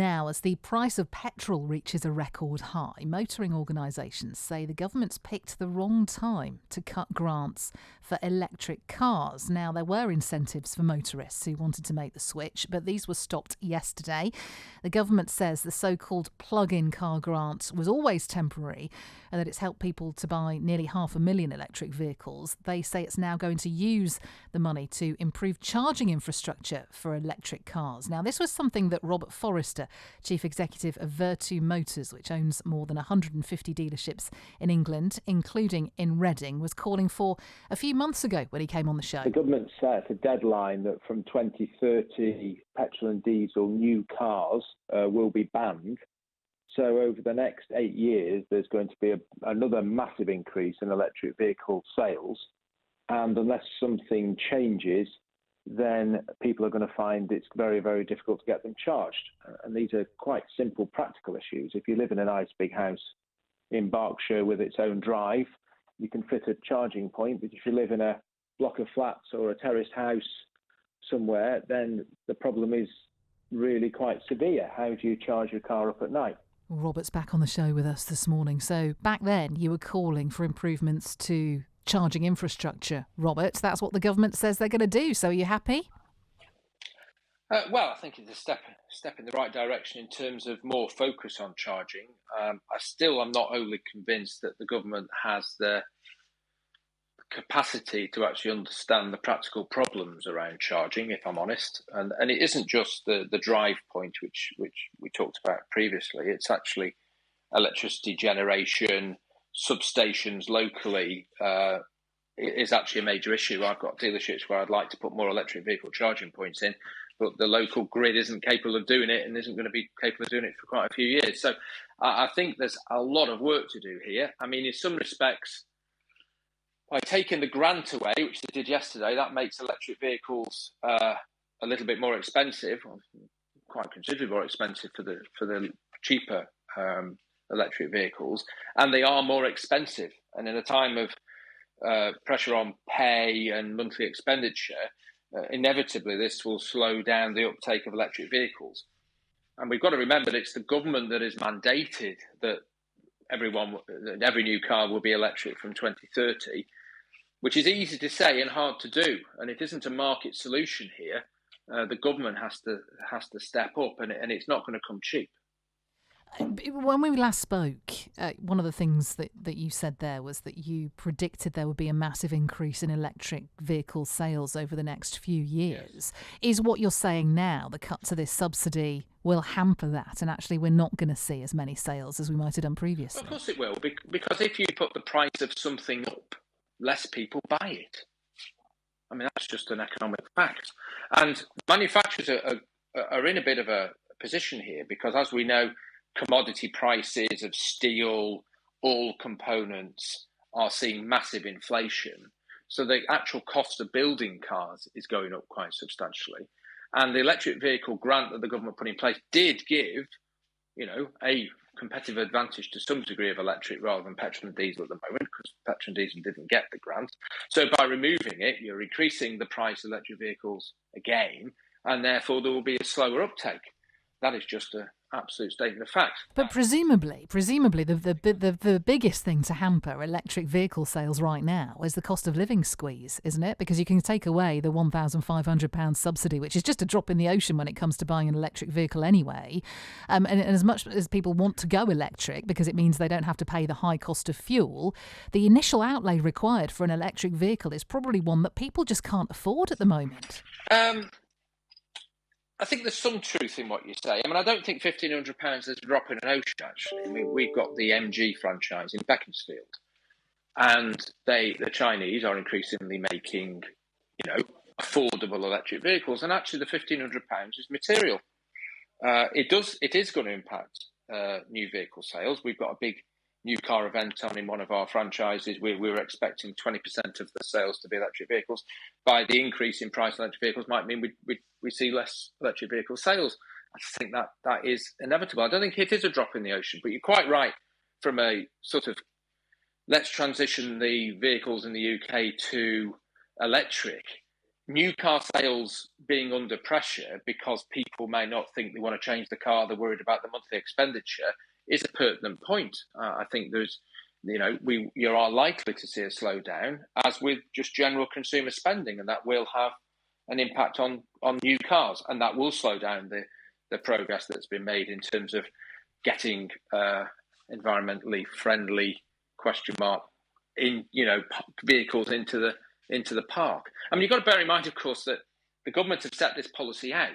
now as the price of petrol reaches a record high. Motoring organisations say the government's picked the wrong time to cut grants for electric cars. Now, there were incentives for motorists who wanted to make the switch, but these were stopped yesterday. The government says the so-called plug-in car grant was always temporary and that it's helped people to buy nearly 500,000 electric vehicles. They say it's now going to use the money to improve charging infrastructure for electric cars. Now, this was something that Robert Forrester, Chief Executive of Vertu Motors, which owns more than 150 dealerships in England, including in Reading, was calling for a few months ago when he came on the show. The government set a deadline that from 2030, petrol and diesel new cars will be banned. So over the next 8 years, there's going to be another massive increase in electric vehicle sales. And unless something changes, then people are going to find it's very, very difficult to get them charged. And these are quite simple practical issues. If you live in a nice big house in Berkshire with its own drive, you can fit a charging point. But if you live in a block of flats or a terraced house somewhere, then the problem is really quite severe. How do you charge your car up at night? Robert's back on the show with us this morning. So back then you were calling for improvements to charging infrastructure, Robert. That's what the government says they're going to do. So are you happy? Well, I think it's a step in the right direction in terms of more focus on charging. I'm not wholly convinced that the government has the capacity to actually understand the practical problems around charging, if I'm honest. And it isn't just the drive point, which we talked about previously. It's actually electricity generation, substations locally is actually a major issue. I've got dealerships where I'd like to put more electric vehicle charging points in, but the local grid isn't capable of doing it and isn't going to be capable of doing it for quite a few years. So I think there's a lot of work to do here. I mean, in some respects, by taking the grant away, which they did yesterday, that makes electric vehicles a little bit more expensive, quite considerably more expensive for the cheaper electric vehicles, and they are more expensive. And in a time of pressure on pay and monthly expenditure, inevitably this will slow down the uptake of electric vehicles. And we've got to remember that it's the government that has mandated that every new car will be electric from 2030, which is easy to say and hard to do. And it isn't a market solution here. The government has to step up, and it's not going to come cheap. When we last spoke, one of the things that you said there was that you predicted there would be a massive increase in electric vehicle sales over the next few years. Yes. Is what you're saying now, the cut to this subsidy will hamper that, and actually we're not going to see as many sales as we might have done previously? Well, of course it will, because if you put the price of something up, less people buy it. I mean, that's just an economic fact. And manufacturers are in a bit of a position here because, as we know, commodity prices of steel, all components are seeing massive inflation. So the actual cost of building cars is going up quite substantially. And the electric vehicle grant that the government put in place did give, a competitive advantage to some degree of electric rather than petrol and diesel at the moment, because petrol and diesel didn't get the grant. So by removing it, you're increasing the price of electric vehicles again, and therefore there will be a slower uptake. That is just an absolute statement of fact. But presumably, the biggest thing to hamper electric vehicle sales right now is the cost of living squeeze, isn't it? Because you can take away the £1,500 subsidy, which is just a drop in the ocean when it comes to buying an electric vehicle anyway. And as much as people want to go electric because it means they don't have to pay the high cost of fuel, the initial outlay required for an electric vehicle is probably one that people just can't afford at the moment. I think there's some truth in what you say. I mean, I don't think £1,500 is a drop in an ocean, actually. I mean, we've got the MG franchise in Beaconsfield, and the Chinese are increasingly making, affordable electric vehicles, and actually the £1,500 is material. It is going to impact new vehicle sales. We've got a big new car event on in one of our franchises. We were expecting 20% of the sales to be electric vehicles. By the increase in price of electric vehicles might mean we see less electric vehicle sales. I think that is inevitable. I don't think it is a drop in the ocean, but you're quite right from a sort of let's transition the vehicles in the UK to electric. new car sales being under pressure because people may not think they want to change the car, they're worried about the monthly expenditure, is a pertinent point. I think you are likely to see a slowdown, as with just general consumer spending, and that will have an impact on new cars, and that will slow down the progress that's been made in terms of getting environmentally friendly vehicles into the park. I mean, you've got to bear in mind, of course, that the government have set this policy out.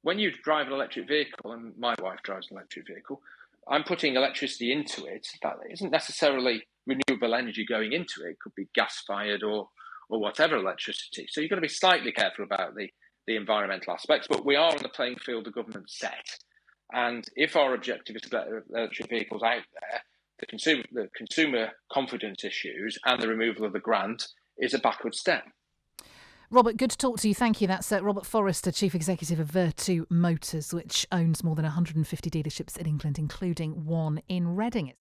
When you drive an electric vehicle, and my wife drives an electric vehicle, I'm putting electricity into it. That isn't necessarily renewable energy going into it. It could be gas-fired or whatever electricity. So you've got to be slightly careful about the environmental aspects. But we are on the playing field the government set. And if our objective is to get electric vehicles out there, the consumer confidence issues and the removal of the grant is a backward step. Robert, good to talk to you. Thank you. That's Robert Forrester, Chief Executive of Vertu Motors, which owns more than 150 dealerships in England, including one in Reading.